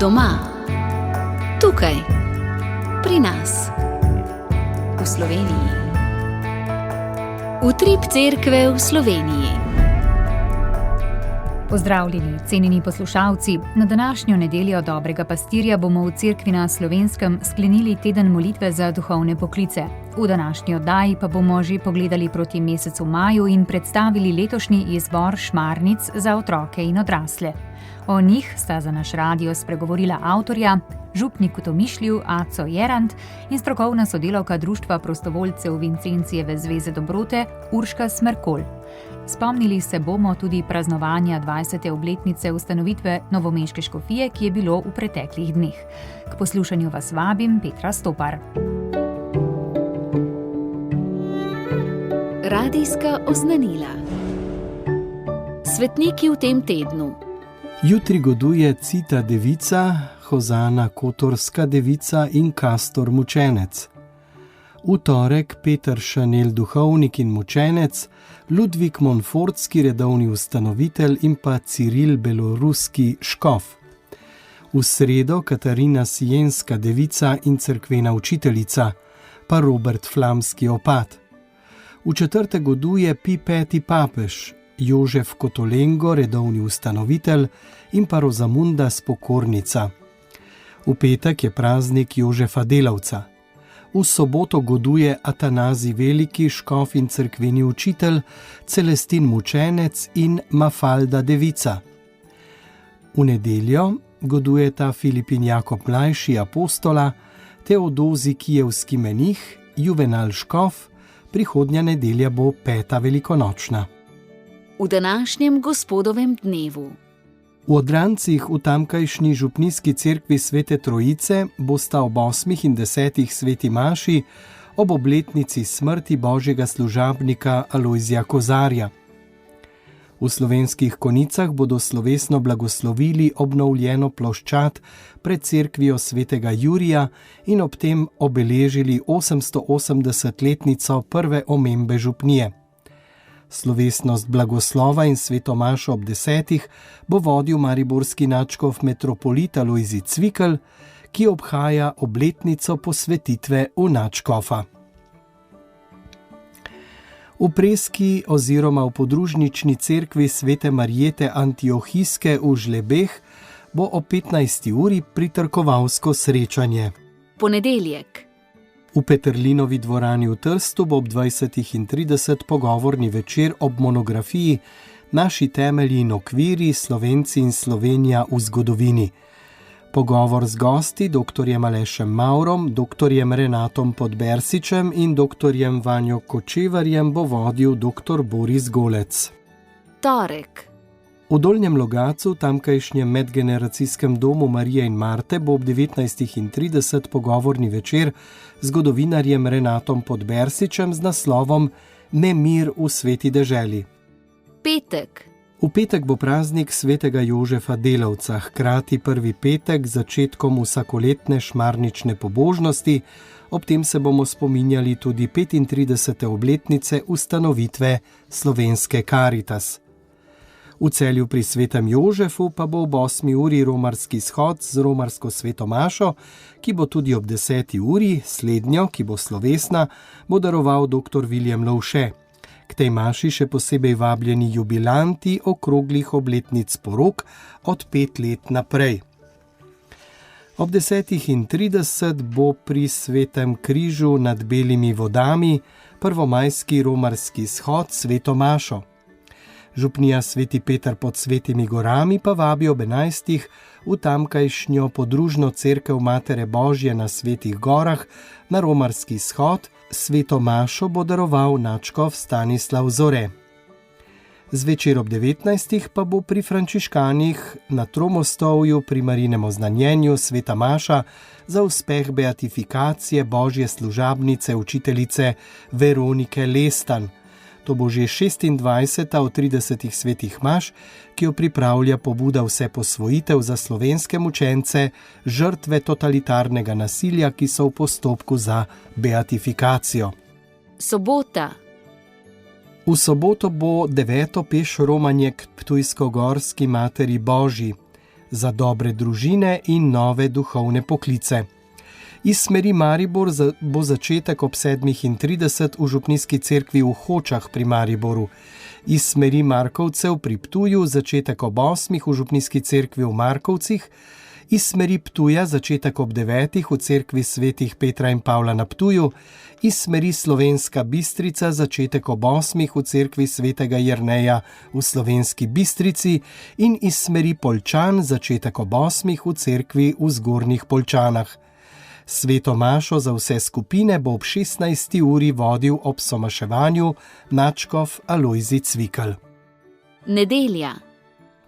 Doma, tukaj, pri nas, v Sloveniji. Utrip cerkve v Sloveniji. Pozdravljeni, cenjeni poslušalci. Na današnjo nedeljo dobrega pastirja bomo v cerkvi na Slovenskem sklenili teden molitve za duhovne poklice. V današnji oddaji pa bomo že pogledali proti mesecu maju in predstavili letošnji izbor šmarnic za otroke in odrasle. O njih sta za naš radio spregovorila avtorja, župnik v Tomišlju Aco Jerant in strokovna sodelavka Društva prostovoljcev Vincencijeve zveze dobrote Urška Smrkolj. Spomnili se bomo tudi praznovanja 20. obletnice ustanovitve novomeške škofije, ki je bilo v preteklih dneh. K poslušanju vas vabim Petra Stopar. Radijska oznanila. Svetniki v tem tednu. Jutri goduje Cita devica, Hozana kotorska devica in Kastor mučenec. V torek Peter Šanel duhovnik in mučenec, Ludvik Monfortski redovni ustanovitelj in pa Ciril beloruski škof. V sredo Katarina Sienska devica in cerkvena učiteljica, pa Robert Flamski opat. V četrtek goduje Pi peti papež, Jožef Kotolengo redovni ustanovitelj in pa Rozamunda spokornica. V petek je praznik Jožefa Delavca. V soboto goduje Atanazij Veliki, škof in cerkveni učitelj, Celestin mučenec in Mafalda devica. V nedeljo godujeta Filipin Jakob mlajši apostola, Teodozi kijevski menih, Juvenal škof, prihodnja nedelja bo 5. velikonočna. V današnjem gospodovem dnevu. V Odrancih v tamkajšnji župnijski cerkvi Svete Trojice bosta ob 8. in 10. sveti maši ob obletnici smrti božjega služabnika Alojzija Kozarja. V Slovenskih Konicah bodo slovesno blagoslovili obnovljeno ploščad pred cerkvijo svetega Jurija in ob tem obeležili 880-letnico prve omembe župnije. Slovesnost blagoslova in svetomašo ob 10. bo vodil mariborski nadškof metropolit Alojzij Cvikl, ki obhaja obletnico posvetitve v nadškofa. V Preski oziroma v podružnični cerkvi Svete Marjete Antiohijske v Žlebeh bo o 15. uri pritrkovalsko srečanje. Ponedeljek. V Peterlinovi dvorani v Trstu bo ob 20:30 pogovorni večer ob monografiji Naši temelji in okviri, Slovenci in Slovenija v zgodovini. Pogovor z gosti dr. Alešem Maurom, dr. Renatom Podbersičem in dr. Vanjo Kočevarjem bo vodil dr. Boris Golec. Torek. V Dolnjem Logatcu, tamkajšnjem medgeneracijskem domu Marije in Marte, bo ob 19:30 pogovorni večer z zgodovinarjem Renatom Podbersičem z naslovom Nemir v sveti deželi. Petek. V petek bo praznik svetega Jožefa Delavca, hkrati prvi petek z začetkom vsakoletne šmarnične pobožnosti, ob tem se bomo spominjali tudi 35. obletnice ustanovitve slovenske Karitas. V Celju pri svetem Jožefu pa bo ob 8. uri romarski shod z romarsko svetomašo, ki bo tudi ob 10. uri, slednjo, ki bo slovesna, bo daroval dr. Viljem Lovše. K tej maši še posebej vabljeni jubilanti okroglih obletnic porok od 5 let naprej. Ob 10:30 bo pri Svetem križu nad belimi vodami prvomajski romarski shod s sveto mašo. Župnija Sveti Peter pod Svetimi gorami pa vabi ob 11. v tamkajšnjo podružno cerkev Matere Božje na Svetih gorah na romarski shod. Sveto mašo bo daroval nadškof Stanislav Zore. Zvečer ob 19. pa bo pri frančiškanih na Tromostovju pri Marinem oznanjenju sveta maša za uspeh beatifikacije božje služabnice učiteljice Veronike Lestan. To bo že 26. od 30 svetih maš, ki jo pripravlja pobuda Vseposvojitev za slovenske mučence, žrtve totalitarnega nasilja, ki so v postopku za beatifikacijo. Sobota. V soboto bo 9. peš romanje k Ptujsko-gorski Materi Božji. za dobre družine in nove duhovne poklice. Iz smeri Maribor bo začetek ob 7:30 v župnijski cerkvi v Hočah pri Mariboru. Iz smeri Markovcev pri Ptuju začetek ob 8:00 v župnijski cerkvi v Markovcih, iz smeri Ptuja začetek ob 9:00 v cerkvi svetih Petra in Pavla na Ptuju, iz smeri Slovenska Bistrica začetek ob 8:00 v cerkvi svetega Jerneja v Slovenski Bistrici in iz smeri Poljčan začetek ob 8:00 v cerkvi v Zgornjih Poljčanah. Sveto mašo za vse skupine bo ob 16. uri vodil ob somaševanju nadškof Alojzij Cvikl. Nedelja.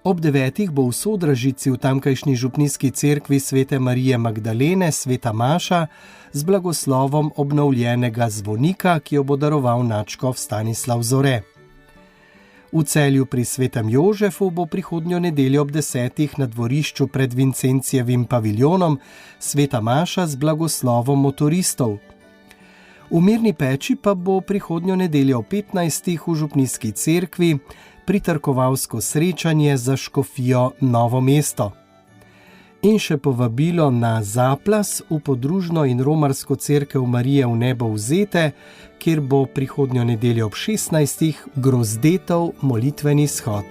Ob 9:00 bo v Sodražici v tamkajšnji župnijski cerkvi svete Marije Magdalene sveta maša z blagoslovom obnovljenega zvonika, ki jo bo daroval nadškof Stanislav Zore. V Celju pri svetem Jožefu bo prihodnjo nedeljo ob 10:00 na dvorišču pred Vincencijevim paviljonom sveta maša z blagoslovom motoristov. V Mirni Peči pa bo prihodnjo nedeljo ob 15:00 v župnijski cerkvi pritrkovalsko srečanje za škofijo Novo mesto. In še povabilo na zaplas v podružno in romarsko cerkev Marije v nebo vzete, kjer bo prihodnjo nedeljo ob 16:00 Grozdetov molitveni shod.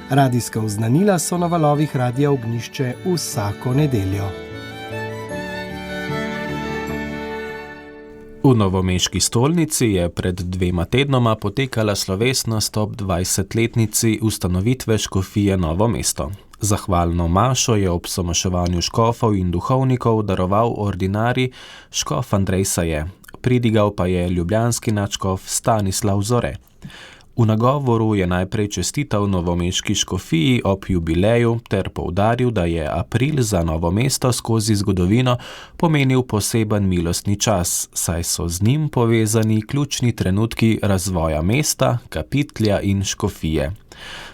Radijska oznanila so na valovih Radia Ognjišče vsako nedeljo. V novomeški stolnici je pred 2 tednoma potekala slovesnost ob 20-letnici ustanovitve škofije Novo mesto. Zahvalno mašo je ob somaševanju škofov in duhovnikov daroval ordinarij škof Andrej Saje, pridigal pa je ljubljanski nadškof Stanislav Zore. V nagovoru je najprej čestital novomeški škofiji ob jubileju ter poudaril, da je april za Novo mesto skozi zgodovino pomenil poseben milostni čas, saj so z njim povezani ključni trenutki razvoja mesta, kapitlja in škofije.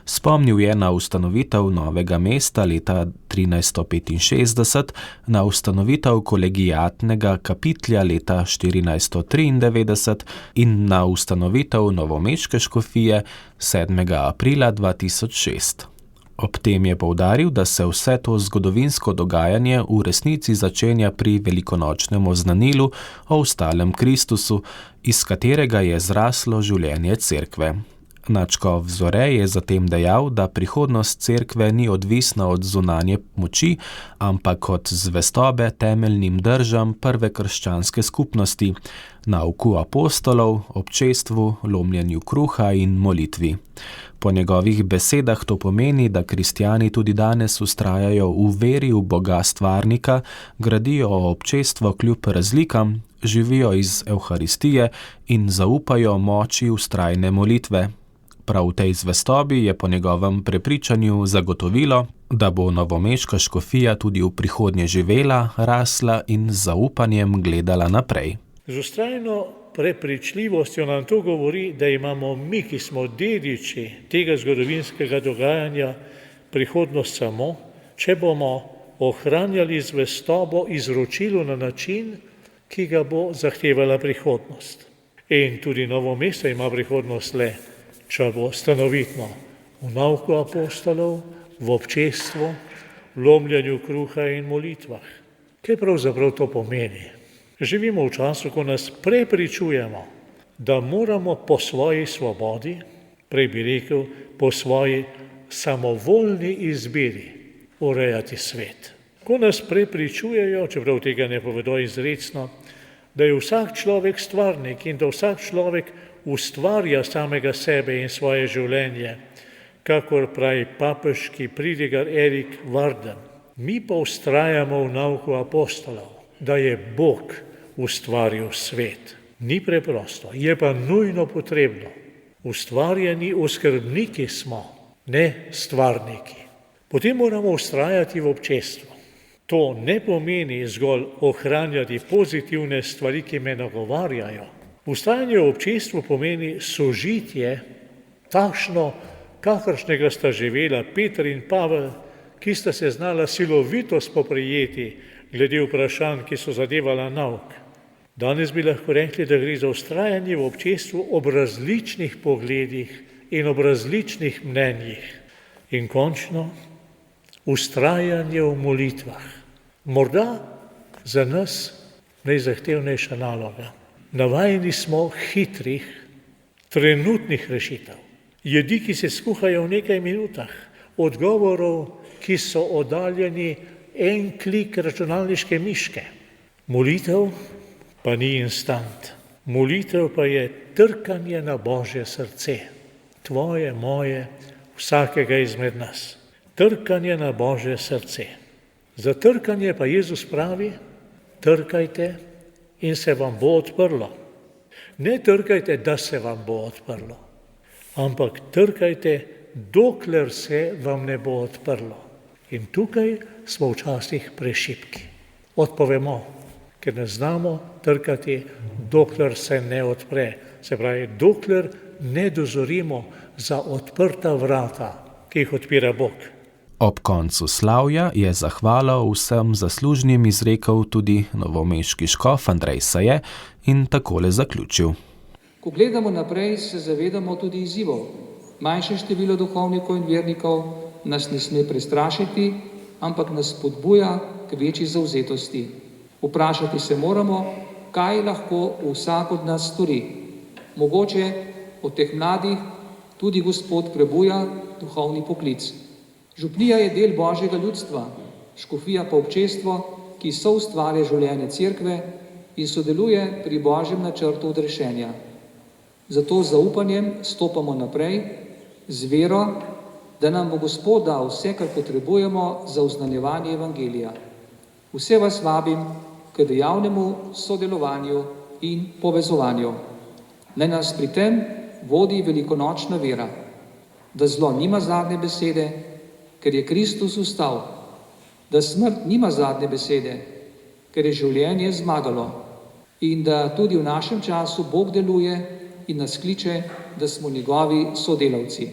Spomnil je na ustanovitev Novega mesta leta 1365, na ustanovitev kolegiatnega kapitlja leta 1493 in na ustanovitev novomeške škofije 7. aprila 2006. Ob tem je poudaril, da se vse to zgodovinsko dogajanje v resnici začenja pri velikonočnem oznanilu o ustalem Kristusu, iz katerega je zraslo življenje cerkve. Nadškof Zore je zatem dejal, da prihodnost cerkve ni odvisna od zunanje moči, ampak od zvestobe temeljnim držam prve krščanske skupnosti, nauku apostolov, občestvu, lomljenju kruha in molitvi. Po njegovih besedah to pomeni, da kristjani tudi danes vztrajajo v veri v Boga stvarnika, gradijo občestvo kljub razlikam, živijo iz Evharistije in zaupajo moči vztrajne molitve. Prav v tej zvestobi je po njegovem prepričanju zagotovilo, da bo novomeška škofija tudi v prihodnje živela, rasla in z zaupanjem gledala naprej. Z vztrajno prepričljivostjo nam to govori, da imamo mi, ki smo dediči tega zgodovinskega dogajanja, prihodnost samo, če bomo ohranjali zvestobo izročilu na način, ki ga bo zahtevala prihodnost. In tudi Novo mesto ima prihodnost le, če bo stanovitno v nauku apostolov, v občestvu, v lomljenju kruha in molitvah. Kaj pravzaprav to pomeni? Živimo v času, ko nas prepričujemo, da moramo po svoji svobodi, prej bi rekel, po svoji samovoljni izbiri urejati svet. Ko nas prepričujejo, čeprav tega ne povedo izrecno, da je vsak človek stvarnik in da vsak človek ustvarja samega sebe in svoje življenje, kakor pravi papeški pridigar Erik Varden. Mi pa vztrajamo v nauku apostolov, da je Bog ustvaril svet. Ni preprosto, je pa nujno potrebno. Ustvarjeni oskrbniki smo, ne stvarniki. Potem moramo vztrajati v občestvu. To ne pomeni zgolj ohranjati pozitivne stvari, ki me nagovarjajo. Vztrajanje v občestvu pomeni sožitje, takšno, kakršnega sta živela Peter in Pavel, ki sta se znala silovito spoprijeti glede vprašanj, ki so zadevala nauk. Danes bi lahko rekli, da gre za vztrajanje v občestvu ob različnih pogledih in ob različnih mnenjih. In končno, vztrajanje v molitvah. Morda za nas najzahtevnejša naloga. Navajeni smo hitrih, trenutnih rešitev. Jedi, ki se skuhajo v nekaj minutah, odgovorov, ki so oddaljeni en klik računalniške miške. Molitev pa ni instant. Molitev pa je trkanje na Božje srce. Tvoje, moje, vsakega izmed nas. Trkanje na Božje srce. Za trkanje pa Jezus pravi, trkajte in se vam bo odprlo. Ne trkajte, da se vam bo odprlo, ampak trkajte, dokler se vam ne bo odprlo. In tukaj smo včasih prešibki. Odpovemo, ker ne znamo trkati, dokler se ne odpre. Se pravi, dokler ne dozorimo za odprta vrata, ki jih odpira Bog. Ob koncu slavja je zahvalo vsem zaslužnim izrekel tudi novomeški škof Andrej Saje in takole zaključil. Ko gledamo naprej, se zavedamo tudi izzivov. Manjše število duhovnikov in vernikov nas ne sme prestrašiti, ampak nas spodbuja k večji zavzetosti. Vprašati se moramo, kaj lahko vsak od nas stori. Mogoče od teh mladih tudi Gospod prebuja duhovni poklic. Župnija je del Božjega ljudstva, škofija pa občestvo, ki soustvarja življenje cerkve in sodeluje pri Božjem načrtu odrešenja. Zato z zaupanjem stopamo naprej, z vero, da nam bo Gospod dal vse, kar potrebujemo za uznanjevanje evangelija. Vse vas vabim k dejavnemu sodelovanju in povezovanju. Naj nas pri tem vodi velikonočna vera, da zlo nima zadnje besede, ker je Kristus vstal, da smrt nima zadnje besede, ker je življenje zmagalo in da tudi v našem času Bog deluje in nas kliče, da smo njegovi sodelavci.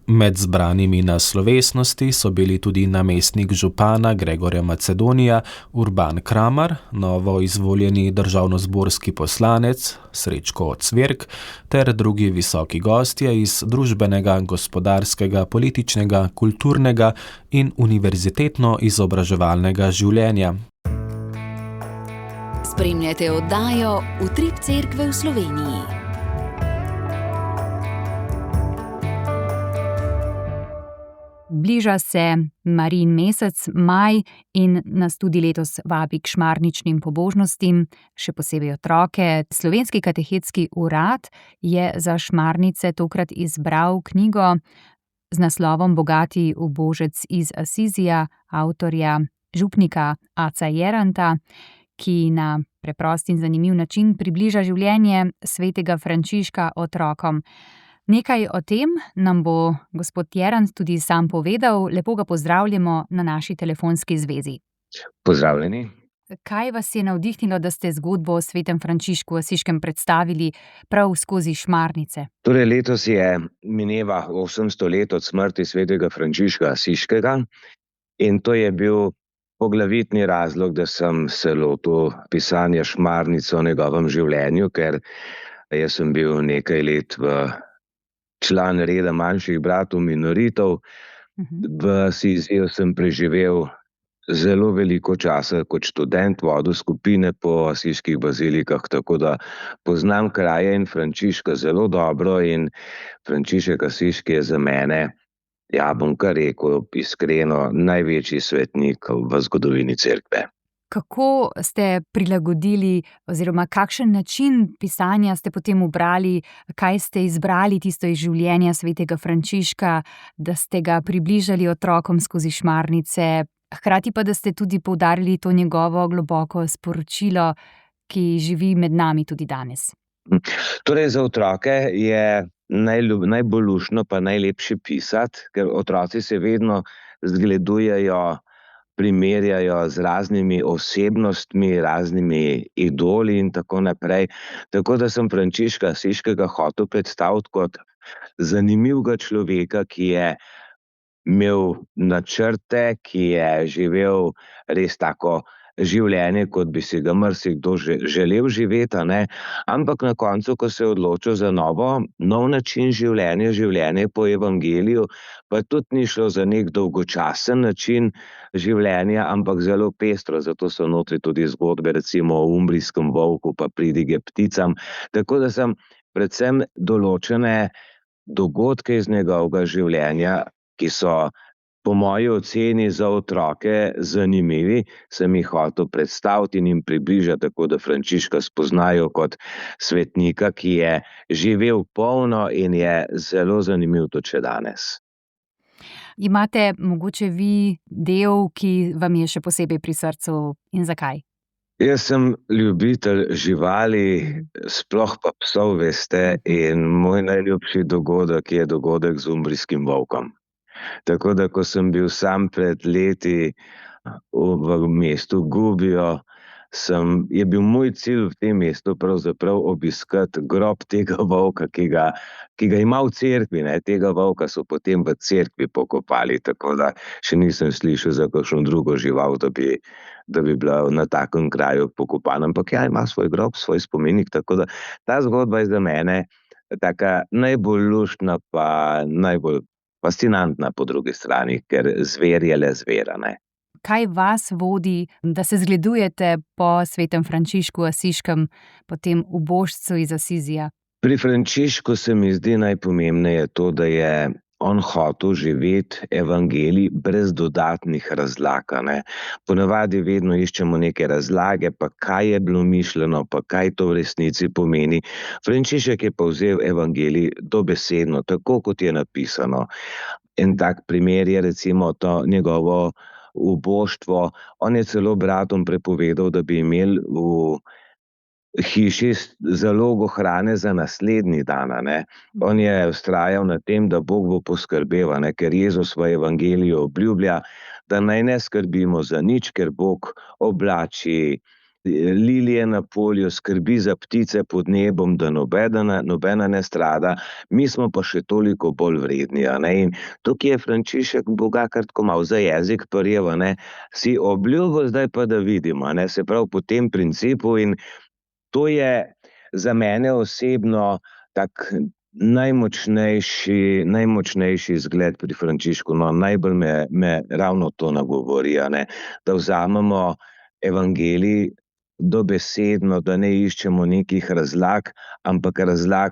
Med zbranimi na slovesnosti so bili tudi namestnik župana Gregorja Macedonija Urban Kramar, novo izvoljeni državnozborski poslanec Srečko Cvirk ter drugi visoki gostje iz družbenega, gospodarskega, političnega, kulturnega in univerzitetno-izobraževalnega življenja. Spremljate oddajo Utrip cerkve v Sloveniji. Bliža se Marijin mesec, maj, in nas tudi letos vabi k šmarničnim pobožnostim, še posebej otroke. Slovenski katehetski urad je za šmarnice tokrat izbral knjigo z naslovom Bogati ubožec iz Asizija, avtorja župnika Aca Jeranta, ki na preprost in zanimiv način približa življenje svetega Frančiška otrokom. Nekaj o tem nam bo gospod Jerant tudi sam povedal. Lepo ga pozdravljamo na naši telefonski zvezi. Pozdravljeni. Kaj vas je navdihnilo, da ste zgodbo o svetem Frančišku Asiškem predstavili prav skozi šmarnice? Torej, letos mineva 800 let od smrti svetega Frančiška Asiškega in to je bil poglavitni razlog, da sem se lotil pisanja šmarnic o njegovem življenju, ker jaz sem bil nekaj let član reda manjših bratov minoritov. V Asiziju sem preživel zelo veliko časa kot študent, vodil skupine po asiških bazilikah, tako da poznam kraje in Frančiška zelo dobro in Frančišek Asiški je za mene, bom kar rekel iskreno, največji svetnik v zgodovini cerkve. Kako ste prilagodili oziroma kakšen način pisanja ste potem ubrali, kaj ste izbrali tisto iz življenja svetega Frančiška, da ste ga približali otrokom skozi šmarnice, hkrati pa da ste tudi poudarili to njegovo globoko sporočilo, ki živi med nami tudi danes? Torej, za otroke je najbolj luštno pa najlepše pisati, ker otroci se vedno zgledujejo, primerjajo z raznimi osebnostmi, raznimi idoli in tako naprej. Tako da sem Frančiška Asiškega hotel predstaviti kot zanimivega človeka, ki je imel načrte, ki je živel res tako življenje, kot bi si ga marsikdo želel živeti, a ne. Ampak na koncu, ko se je odločil za nov način življenja, življenje po evangeliju, pa tudi ni šlo za nek dolgočasen način življenja, ampak zelo pestro, zato so notri tudi zgodbe, recimo o umbrijskem volku, pa pridige pticam. Tako da sem predvsem določene dogodke iz njegovega življenja, ki so po moji oceni za otroke zanimivi, sem jih hotel predstaviti in jim približati, tako da Frančiška spoznajo kot svetnika, ki je živel polno in je zelo zanimiv tudi še danes. Imate mogoče vi del, ki vam je še posebej pri srcu in zakaj? Jaz sem ljubitelj živali, sploh pa psov, veste, in moj najljubši dogodek je dogodek z umbrijskim volkom. Tako da, ko sem bil sam pred leti v mestu Gubbio, je bil moj cilj v tem mestu pravzaprav obiskati grob tega volka, ki ga ima v cerkvi, ne. Tega volka so potem v cerkvi pokopali, tako da še nisem slišal za kakšno drugo žival, da bi bila na takem kraju pokopana. Ampak ja, ima svoj grob, svoj spomenik, tako da ta zgodba je za mene taka najbolj luštna pa najbolj fascinantna po drugi strani, ker zver je le zver, ne. Kaj vas vodi, da se zgledujete po svetem Frančišku Asiškem, po tem ubožcu iz Asizija? Pri Frančišku se mi zdi najpomembneje to, da je on hotel živeti evangelij brez dodatnih razlag, ne. Ponavadi vedno iščemo neke razlage, pa kaj je bilo mišljeno, pa kaj to v resnici pomeni. Frančišek je pa vzel evangelij dobesedno, tako kot je napisano. En tak primer je recimo to njegovo uboštvo. On je celo bratom prepovedal, da bi imeli v hiši zalogo hrane za naslednji dan, ne. On je vztrajal na tem, da Bog bo poskrbel, ne, ker Jezus v evangeliju obljublja, da naj ne skrbimo za nič, ker Bog oblači lilije na polju, skrbi za ptice pod nebom, da nobena ne strada, mi smo pa še toliko bolj vredni, a ne. In tukaj je Frančišek Boga kar tako malo za jezik prijel, ne. Si obljubil, zdaj pa da vidimo, ne. Se pravi po tem principu, in to je za mene osebno tak najmočnejši zgled pri Frančišku. No, najbolj me ravno to nagovori, a ne, da vzamemo evangelij dobesedno, da ne iščemo nekih razlag, ampak razlag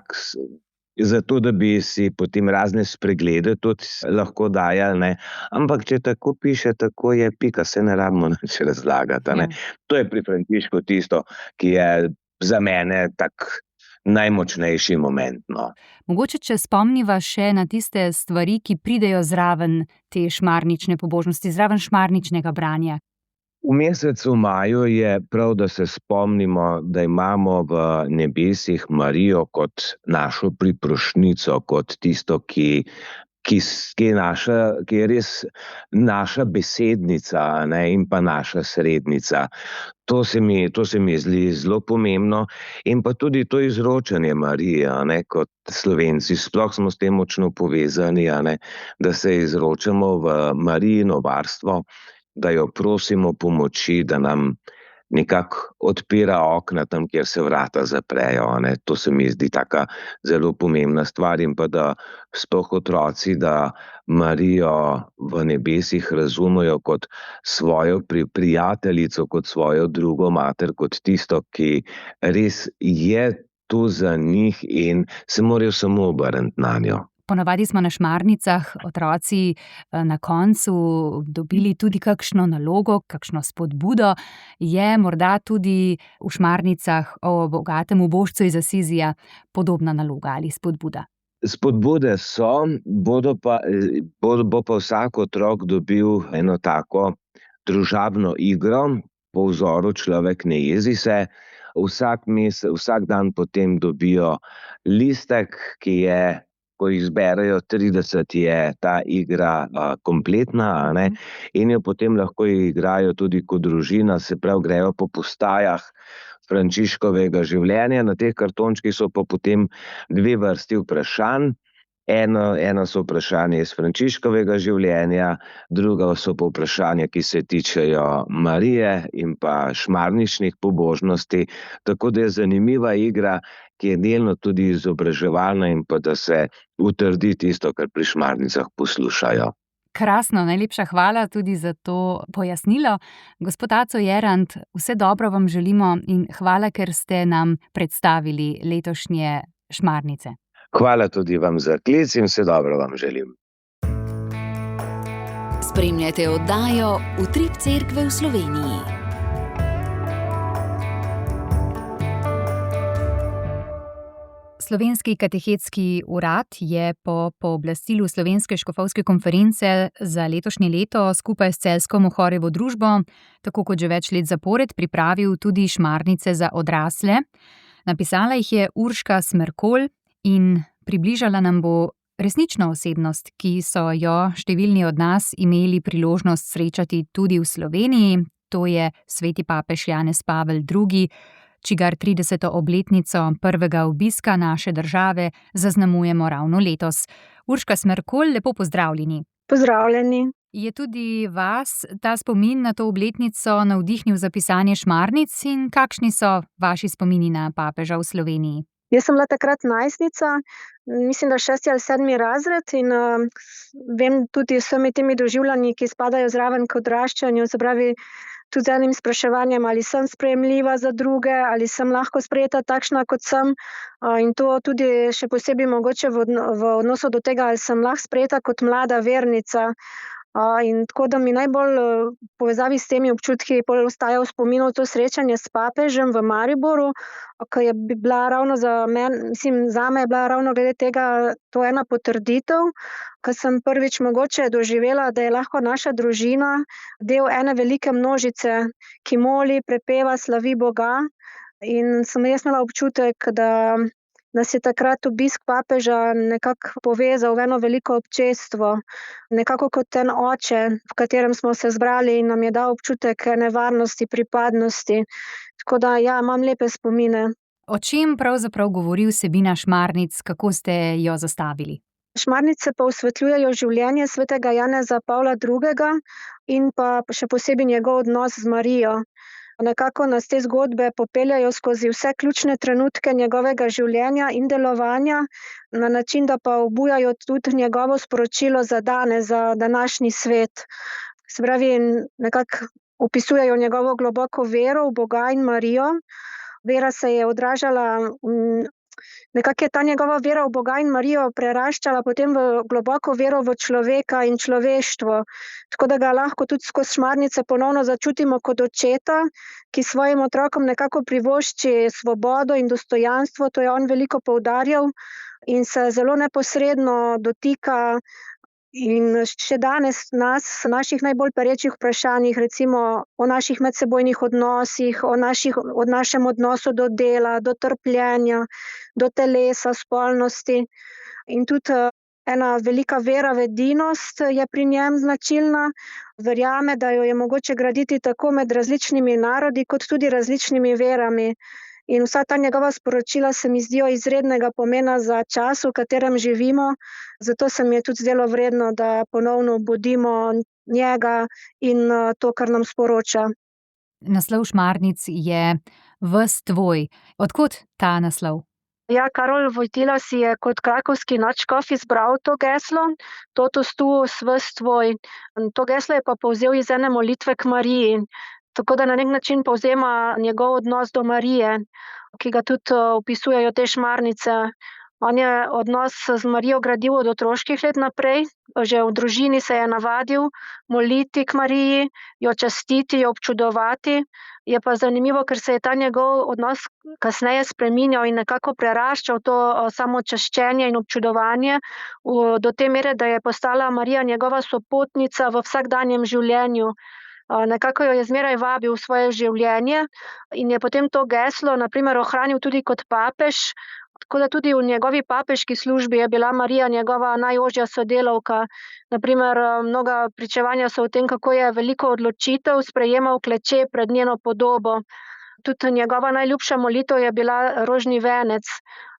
zato, da bi si potem razne spreglede tudi lahko dajali, ne. Ampak če tako piše, tako je, pika, se ne rabimo nič razlagati, a ne. To je pri Frančišku tisto, ki je za mene tak najmočnejši moment, no. Mogoče, če spomniva še na tiste stvari, ki pridejo zraven te šmarnične pobožnosti, zraven šmarničnega branja. V mesecu maju je prav, da se spomnimo, da imamo v nebesih Marijo kot našo priprošnjico, kot tisto, ki je res naša besednica, ne, in pa naša srednica. To se mi zdi zelo pomembno. In pa tudi to izročanje Marije, ne, kot Slovenci, sploh smo s tem močno povezani, ne, da se izročamo v Marijino varstvo, da jo prosimo pomoči, da nam nekako odpira okna tam, kjer se vrata zaprejo, ne. To se mi zdi taka zelo pomembna stvar, in pa da sploh otroci, da Marijo v nebesih razumejo kot svojo prijateljico, kot svojo drugo mater, kot tisto, ki res je tu za njih in se morajo samo obrniti nanjo. Ponavadi smo na šmarnicah otroci na koncu dobili tudi kakšno nalogo, kakšno spodbudo. Je morda tudi v šmarnicah o bogatem ubožcu iz Asizija podobna naloga ali spodbuda? Spodbude so, bo pa vsak otrok dobil eno tako družabno igro po vzoru Človek ne jezi se. Vsak dan potem dobijo listek, ki je, ko jih zberejo 30, je ta igra kompletna, a ne, in jo potem lahko igrajo tudi kot družina, se pravi, grejo po postajah Frančiškovega življenja. Na teh kartončkih so pa potem 2 vrsti vprašanj. Eno so vprašanja iz Frančiškovega življenja, druga so pa vprašanja, ki se tičejo Marije in pa šmarničnih pobožnosti, tako da je zanimiva igra, ki je delno tudi izobraževalna in pa da se utrdi tisto, kar pri šmarnicah poslušajo. Krasno, najlepša hvala tudi za to pojasnilo. Gospod Aco Jerant, vse dobro vam želimo in hvala, ker ste nam predstavili letošnje šmarnice. Hvala tudi vam za klic in vse dobro vam želim. Spremljate oddajo Utrip Cerkve v Sloveniji. Slovenski katehetski urad je po pooblastilu Slovenske škofovske konference za letošnje leto skupaj s celjsko Mohorjevo družbo, tako kot že več let zapored, pripravil tudi šmarnice za odrasle. Napisala jih je Urška Smrkolj in približala nam bo resnično osebnost, ki so jo številni od nas imeli priložnost srečati tudi v Sloveniji. To je sveti papež Janez Pavel II., čigar 30. obletnico prvega obiska naše države zaznamujemo ravno letos. Urška Smrkolj, lepo pozdravljeni. Pozdravljeni. Je tudi vas ta spomin na to obletnico navdihnil za pisanje šmarnic in kakšni so vaši spomini na papeža v Sloveniji? Jaz sem bila takrat najstnica, mislim, da 6. ali 7. razred in vem tudi s vsemi temi doživljanji, ki spadajo zraven k odraščanju, se pravi tudi z enim spraševanjem, ali sem sprejemljiva za druge, ali sem lahko sprejeta takšna, kot sem, in to tudi še posebej mogoče v odnosu do tega, ali sem lahko sprejeta kot mlada vernica. In tako da mi najbolj v povezavi s temi občutki ostaja v spominu to srečanje s papežem v Mariboru, ki je bila ravno zame je bila ravno glede tega to ena potrditev, ko sem prvič mogoče doživela, da je lahko naša družina del ene velike množice, ki moli, prepeva, slavi Boga, in sem jaz imela občutek, da nas je takrat obisk papeža nekako povezal v eno veliko občestvo, nekako kot en oče, v katerem smo se zbrali in nam je dal občutek nevarnosti, pripadnosti. Tako da ja, imam lepe spomine. O čem pravzaprav govori vsebina šmarnic, kako ste jo zastavili? Šmarnice pa osvetljujejo življenje svetega Janeza Pavla II. In pa še posebej njegov odnos z Marijo. Nekako nas te zgodbe popeljajo skozi vse ključne trenutke njegovega življenja in delovanja, na način, da pa obujajo tudi njegovo sporočilo za danes, za današnji svet. Se pravi, nekako opisujejo njegovo globoko vero v Boga in Marijo. Vera se je odražala, nekako je ta njegova vera v Boga in Marijo preraščala potem v globoko vero v človeka in človeštvo. Tako da ga lahko tudi skozi šmarnice ponovno začutimo kot očeta, ki svojim otrokom nekako privošči svobodo in dostojanstvo, to je on veliko poudarjal in se zelo neposredno dotika in še danes nas, naših najbolj perečih vprašanjih, recimo o naših medsebojnih odnosih, o našem odnosu do dela, do trpljenja, do telesa, spolnosti. In tudi ena velika vera v edinost je pri njem značilna. Verjame, da jo je mogoče graditi tako med različnimi narodi, kot tudi različnimi verami. In vsa ta njegova sporočila se mi zdijo izrednega pomena za čas, v katerem živimo, zato se mi je tudi zdelo vredno, da ponovno budimo njega in to, kar nam sporoča. Naslov šmarnic je Ves tvoj. Odkot ta naslov? Ja, Karol Wojtyla si je kot krakovski nadškof izbral to geslo, Totus tuus ves tvoj. To geslo je pa povzel iz ene molitve k Mariji. Tako da na nek način povzema njegov odnos do Marije, ki ga tudi opisujejo te šmarnice. On je odnos z Marijo gradil od otroških let naprej, že v družini se je navadil moliti k Mariji, jo častiti, jo občudovati. Je pa zanimivo, ker se je ta njegov odnos kasneje spreminjal in nekako preraščal to samo čaščenje in občudovanje do te mere, da je postala Marija njegova sopotnica v vsakdanjem življenju. Nekako jo je zmeraj vabil v svoje življenje in je potem to geslo na primer ohranil tudi kot papež, tako da tudi v njegovi papeški službi je bila Marija njegova najožja sodelavka. Na primer, mnoga pričevanja so o tem, kako je veliko odločitev sprejemal kleče pred njeno podobo. Tudi njegova najljubša molitev je bila rožni venec.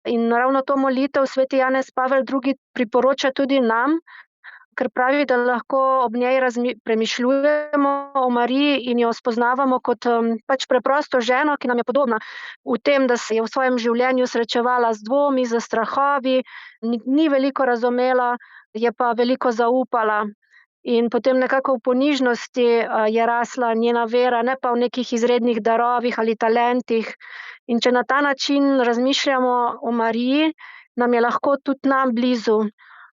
In ravno to molitev sveti Janez Pavel II. Priporoča tudi nam, ker pravi, da lahko ob njej premišljujemo o Mariji in jo spoznavamo kot pač preprosto ženo, ki nam je podobna v tem, da se je v svojem življenju srečevala z dvomi, z strahovi, ni veliko razumela, je pa veliko zaupala. In potem nekako v ponižnosti je rasla njena vera, ne pa v nekih izrednih darovih ali talentih. In če na ta način razmišljamo o Mariji, nam je lahko tudi nam blizu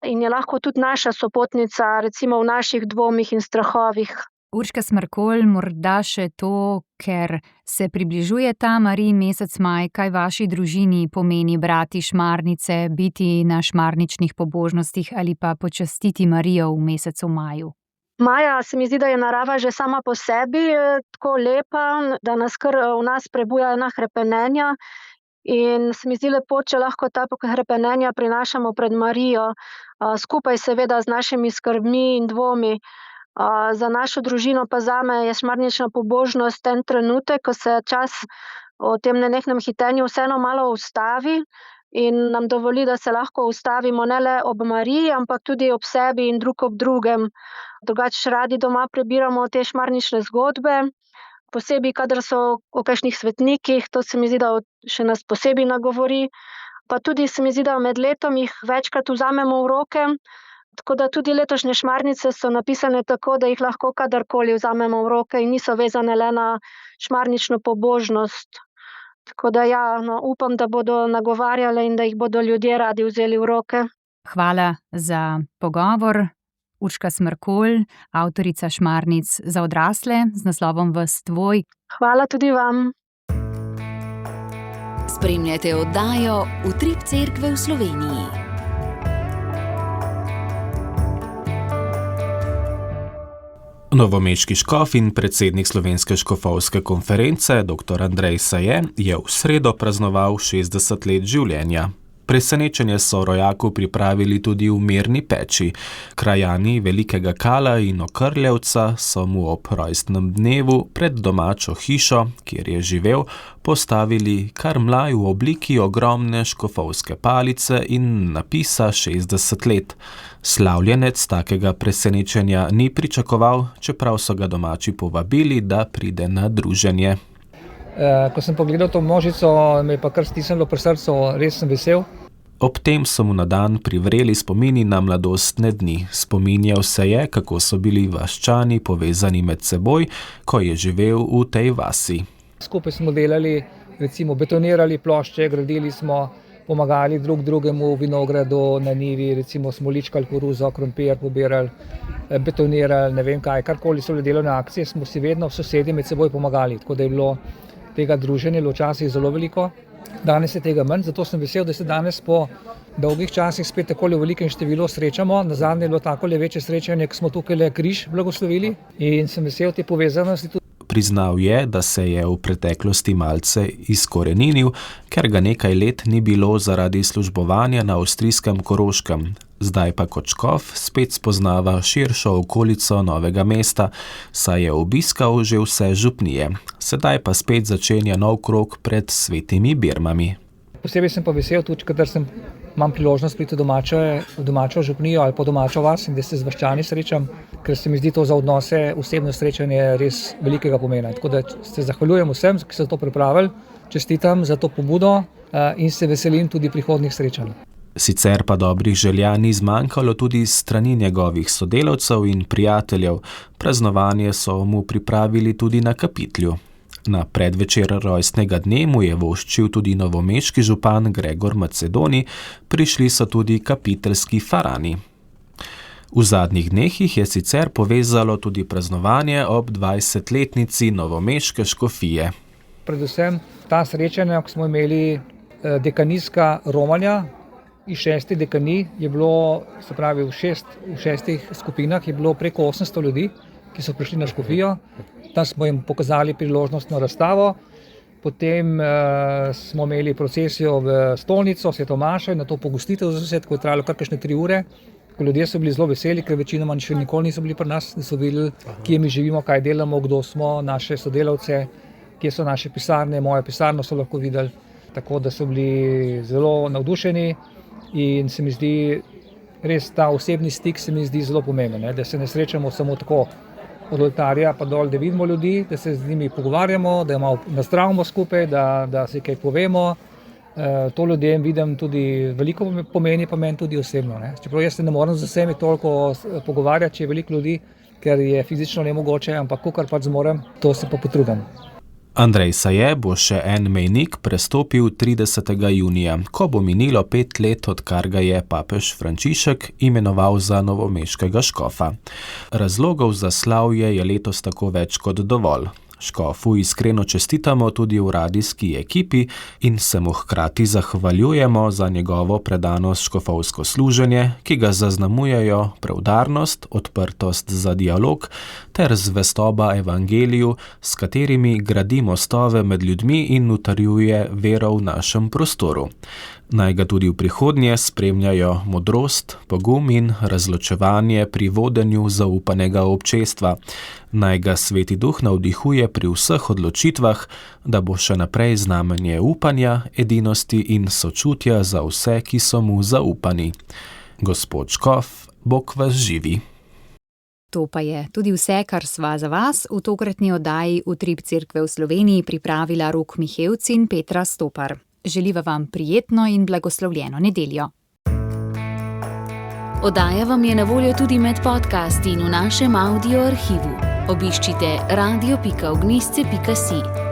in je lahko tudi naša sopotnica, recimo v naših dvomih in strahovih. Urška Smrkolj, morda še to, ker se približuje ta Mariji mesec maj, kaj vaši družini pomeni brati šmarnice, biti na šmarničnih pobožnostih ali pa počastiti Marijo v mesecu maju? Maja se mi zdi, da je narava že sama po sebi tako lepa, da nas kar v nas prebuja ena hrepenenja. In se mi zdi lepo, če lahko ta hrepenenja prinašamo pred Marijo, skupaj seveda z našimi skrbmi in dvomi. Za našo družino pa zame je šmarnična pobožnost ten trenutek, ko se čas o tem nenehnem hitenju vseeno malo ustavi in nam dovoli, da se lahko ustavimo ne le ob Mariji, ampak tudi ob sebi in drug ob drugem. Drugače radi doma prebiramo te šmarnične zgodbe, posebej, kadar so o kakšnih svetnikih, to se mi zdi, da še nas posebej nagovori. Pa tudi se mi zdi, da med letom jih večkrat vzamemo v roke, tako da tudi letošnje šmarnice so napisane tako, da jih lahko kadarkoli vzamemo v roke in niso vezane le na šmarnično pobožnost. Tako da upam, da bodo nagovarjale in da jih bodo ljudje radi vzeli v roke. Hvala za pogovor. Urška Smrkolj, avtorica šmarnic za odrasle z naslovom Ves tvoj. Hvala tudi vam. Spremljate oddajo Utrip Cerkve v Sloveniji. Novomeški škof in predsednik Slovenske škofovske konference dr. Andrej Saje je v sredo praznoval 60 let življenja. Presenečenje so rojaku pripravili tudi v Mirni peči. Krajani Velikega Kala in Okrljevca so mu ob rojstnem dnevu pred domačo hišo, kjer je živel, postavili kar mlaj v obliki ogromne škofovske palice in napisa 60 let. Slavljenec takega presenečenja ni pričakoval, čeprav so ga domači povabili, da pride na druženje. Ko sem pogledal to množico, me je pa kar stisnilo pri srcu, res sem vesel. Ob tem so mu na dan privreli spomini na mladostne dni. Spominjal se je, kako so bili vaščani povezani med seboj, ko je živel v tej vasi. Skupaj smo delali, recimo betonirali plošče, gradili smo, pomagali drug drugemu v vinogradu, na njivi, recimo smo ličkali koruzo, krompir pobirali, betonirali, ne vem kaj, karkoli so bile delovne akcije, smo si vedno sosedje med seboj pomagali, tako da je bilo tega druženja včasih zelo veliko. Danes je tega manj, zato sem vesel, da se danes po dolgih časih spet takole v velikem številu srečamo. Nazadnje je bilo takole večje srečanje, ko smo tukaj križ blagoslovili in sem vesel te povezanosti. Priznal je, da se je v preteklosti malce izkoreninil, ker ga nekaj let ni bilo zaradi službovanja na avstrijskem Koroškem. Zdaj pa kot škof spet spoznava širšo okolico Novega mesta, saj je obiskal že vse župnije. Sedaj pa spet začenja nov krog pred svetimi birmami. Posebej sem pa vesel tudi, kadar imam priložnost priti v domačo župnijo ali pa domačo vas in da se z vaščani srečam, ker se mi zdi to za odnose osebno srečanje res velikega pomena. Tako da se zahvaljujem vsem, ki so to pripravili, čestitam za to pobudo in se veselim tudi prihodnjih srečanj. Sicer pa dobrih želja ni zmanjkalo tudi strani njegovih sodelavcev in prijateljev. Praznovanje so mu pripravili tudi na Kapitlju. Na predvečer rojstnega dne mu je voščil tudi novomeški župan Gregor Macedoni, prišli so tudi kapiteljski farani. V zadnjih dneh jih je sicer povezalo tudi praznovanje ob 20-letnici novomeške škofije. Predvsem ta srečanja, ko smo imeli dekanijska romanja, iz 6 dekanij je bilo, se pravi v šestih skupinah je bilo preko 800 ljudi, ki so prišli na škofijo. Tam smo jim pokazali priložnostno razstavo, potem smo imeli procesijo v stolnico, Sveto mašo in na to pogostitev za vse, tako je trajalo kar kakšne 3 ure. Ljudje so bili zelo veseli, ker večinoma še nikoli niso bili pri nas, da so videli, kje mi živimo, kaj delamo, kdo smo, naše sodelavce, kje so naše pisarne, mojo pisarno so lahko videli. tako da so bili zelo navdušeni in se mi zdi, res ta osebni stik se mi zdi zelo pomemben, da se ne srečamo samo tako od oltarja pa dol, da vidimo ljudi, da se z njimi pogovarjamo, da malo nazdravimo skupaj, da si kaj povemo. To ljudem vidim tudi veliko pomeni, pa meni tudi osebno. Čeprav jaz se ne morem z vsemi toliko pogovarjati, če je veliko ljudi, ker je fizično nemogoče, ampak kakor pač zmorem, to se pa potrudim. Andrej Saje bo še en mejnik prestopil 30. junija, ko bo minilo 5 let, odkar ga je papež Frančišek imenoval za novomeškega škofa. Razlogov za slavje je letos tako več kot dovolj. Škofu iskreno čestitamo tudi v radijski ekipi in se mu hkrati zahvaljujemo za njegovo predanost škofovsko služenje, ki ga zaznamujejo preudarnost, odprtost za dialog ter zvestoba evangeliju, s katerimi gradi mostove med ljudmi in utrjuje vero v našem prostoru. Naj ga tudi v prihodnje spremljajo modrost, pogum in razločevanje pri vodenju zaupanega občestva. Naj ga Sveti Duh navdihuje pri vseh odločitvah, da bo še naprej znamenje upanja, edinosti in sočutja za vse, ki so mu zaupani. Gospod Škof, Bog vas živi. To pa je tudi vse, kar sva za vas v tokratni oddaji Utrip Cerkve v Sloveniji pripravila Rok Mihevc in Petra Stopar. Želiva vam prijetno in blagoslovljeno nedeljo. Oddaja vam je na voljo tudi med podcasti in v našem audio arhivu. Obiščite radio.ognisce.si.